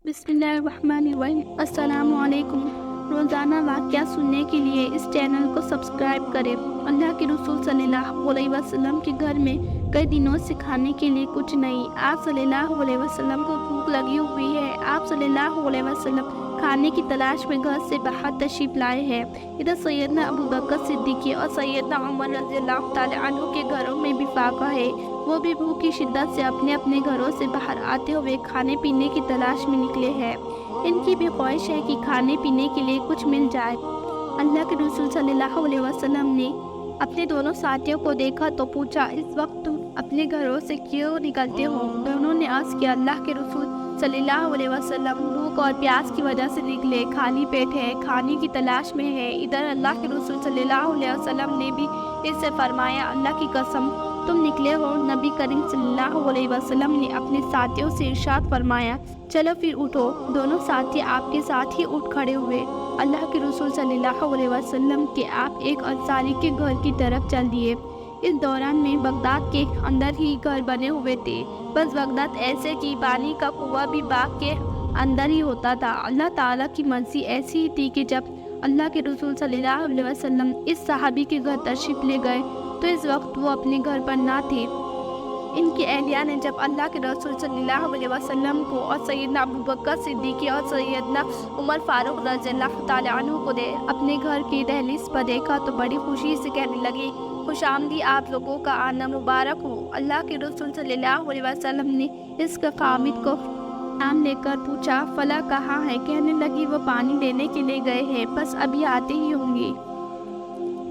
बिस्मिल्लाहिर्रहमानिर्रहीम। अस्सलामु अलैकुम। रोज़ाना वाक़या सुनने के लिए इस चैनल को सब्सक्राइब करें। अल्लाह के रसूल सल्लल्लाहु अलैहि वसल्लम के घर में कई दिनों से खाने के लिए कुछ नहीं। आप सल्लल्लाहु अलैहि वसल्लम को भूख लगी हुई है। आप सल्लल्लाहु अलैहि वसल्लम खाने की तलाश में घर से बाहर तशरीफ़ लाए हैं। इधर सैयदना अबू बकर सिद्दीक़ और सैयदना उमर रज़ियल्लाहु ताला अन्हु के घरों में भी फाका है। वो भी भूख की शिद्दत से अपने अपने घरों से बाहर आते हुए खाने पीने की तलाश में निकले हैं। इनकी भी ख्वाहिश है कि खाने पीने के लिए कुछ मिल जाए। अल्लाह के रसूल सल्लल्लाहु अलैहि वसल्लम ने अपने दोनों साथियों को देखा तो पूछा, इस वक्त तुम अपने घरों से क्यों निकलते हो? दोनों ने अर्ज़ किया, अल्लाह के रसूल सल्लल्लाहु अलैहि वसल्लम भूख और प्यास की वजह से निकले, खाली पेट है, खाने की तलाश में है। इधर अल्लाह के रसूल सल्लल्लाहु अलैहि वसल्लम ने भी इससे फरमाया, अल्लाह की कसम तुम निकले हो। नबी करीम सल्लल्लाहु अलैहि वसल्लम ने अपने साथियों से इरशाद फरमाया, चलो फिर उठो। दोनों साथी आपके साथ ही उठ खड़े हुए। अल्लाह के रसूल सल्लल्लाहु अलैहि वसल्लम के आप एक अंसारी के घर की तरफ चल दिए। इस दौरान में बगदाद के अंदर ही घर बने हुए थे। बस बगदाद ऐसे कि पानी का कुआं भी बाग के अंदर ही होता था। अल्लाह ताला की मर्जी ऐसी ही थी कि जब अल्लाह के रसूल सल्लल्लाहु अलैहि वसल्लम इस सहाबी के घर तशरीफ़ ले गए तो इस वक्त वो अपने घर पर ना थे। इनकी अहलिया ने जब अल्लाह के रसूल सल्लल्लाहु अलैहि वसल्लम को और सैयदना अबू बकर सिद्दीक़ और सैयदना उमर फारूक रज़ियल्लाहु ताला अन्हु को अपने घर की दहलीज पर देखा तो बड़ी खुशी से कहने लगी, खुशामदी, आप लोगों का आना मुबारक हो। अल्लाह के रसूल सल्लल्लाहु अलैहि वसल्लम ने इस खामिद को नाम लेकर पूछा, फला कहाँ है? कहने लगी, वो पानी लेने के लिए गए हैं, बस अभी आते ही होंगे।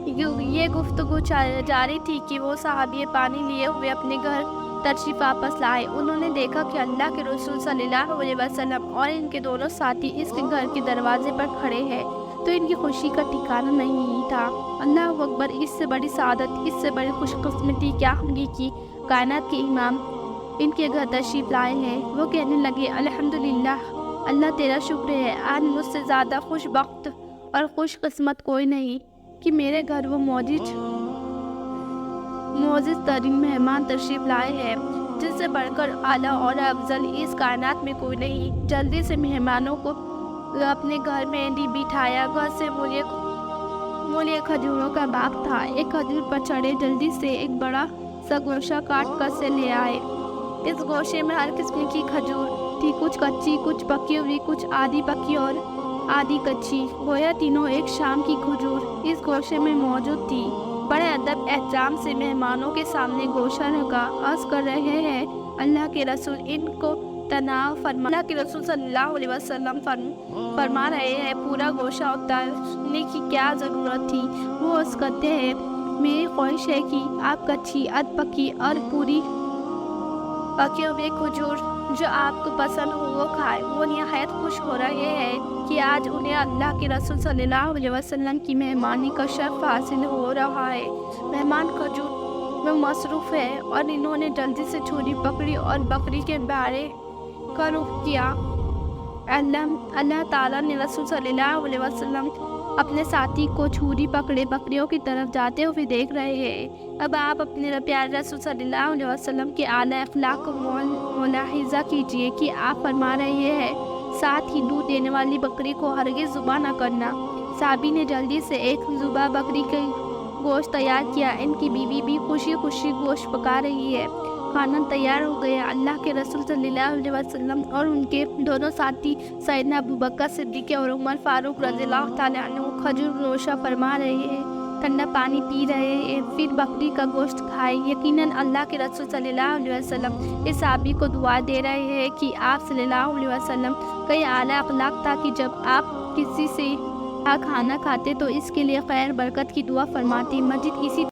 ये गुफ्तगू जारी थी कि वो सहाबी पानी लिए हुए अपने घर तशरीफ़ वापस लाए। उन्होंने देखा कि अल्लाह के रसूल सल्लल्लाहु अलैहि वसल्लम और इनके दोनों साथी इसके घर के दरवाजे पर खड़े हैं तो इनकी खुशी का ठिकाना नहीं था। अल्लाह अकबर, इससे बड़ी सादत, इससे बड़ी खुशकिस्मती क्या होगी कि कायनात के इमाम इनके घर तशरीफ़ लाए हैं। वो कहने लगे, अल्हम्दुलिल्लाह, अल्लाह तेरा शुक्र है, आज मुझसे ज़्यादा खुशबख्त और खुशकिस्मत कोई नहीं कि मेरे घर वो मोअज़्ज़ज़ तरीन मेहमान तशरीफ़ लाए हैं, जिससे बढ़कर आला और अफजल इस कायनात में कोई नहीं। जल्दी से मेहमानों को अपने घर में बिठाया। घर से मूल्य खजूरों का बाग था। एक खजूर पर चढ़े, जल्दी से एक बड़ा सा गोशा काट कर से ले आए। इस गोशे में हर किस्म की खजूर थी, कुछ कच्ची, कुछ पकी हुई, कुछ आधी पकी और आधी कच्ची। गोया तीनों एक शाम की खजूर इस गोशे में मौजूद थी। बड़े अदब एहतराम से मेहमानों के सामने गोशा रखा। अर्ज़ कर रहे हैं, अल्लाह के रसूल, इनको तनाव फरमा। अल्लाह के रसूल सल्लल्लाहु अलैहि वसल्लम फरमा रहे हैं, पूरा गोशा उतारने की क्या ज़रूरत थी? वो अर्ज़ करते हैं, मेरी ख्वाहिश है कि आप कच्ची, अध पकी और पूरी पके हुए खजूर जो आपको पसंद हो वो खाए। वो निहायत खुश हो रहे हैं कि आज उन्हें अल्लाह के रसूल सल्लल्लाहु अलैहि वसल्लम की मेहमानी का शर्फ हासिल हो रहा है। मेहमान खजूर में मसरूफ़ है और इन्होंने जल्दी से छुरी पकड़ी और बकरी के बारे का रुख किया। अल्लाह ताला ने रसूल सल्लल्लाहु अलैहि वसल्लम अपने साथी को छुरी पकड़े बकरियों की तरफ जाते हुए देख रहे हैं। अब आप अपने प्यारे रसूल सल्लल्लाहु अलैहि वसल्लम के आला अखलाक को मुलाहिज़ा कीजिए कि आप फरमा रहे हैं, साथ ही दूध देने वाली बकरी को हरगिज़ ज़ुबा न करना। साबी ने जल्दी से एक ज़ुबा बकरी का गोश्त तैयार किया। इनकी बीवी भी खुशी खुशी गोश्त पका रही है। खाना तैयार हो गया। अल्लाह के रसूल सल्लल्लाहु अलैहि वसल्लम और उनके दोनों साथी सैयदना अबू बकर सिद्दीक़ और उमर फारूक रज़ियल्लाहु ताला अन्हु खजूर नोशा फरमा रहे हैं, ठंडा पानी पी रहे हैं, फिर बकरी का गोश्त खाए। यकीनन अल्लाह के रसूल सल्लल्लाहु अलैहि वसल्लम इस साहबी को दुआ दे रहे हैं कि आप सल्लल्लाहु अलैहि वसल्लम का ये आला अखलाक था कि जब आप किसी से खाना खाते तो इसके लिए खैर बरकत की दुआ फरमाते। मस्जिद इसी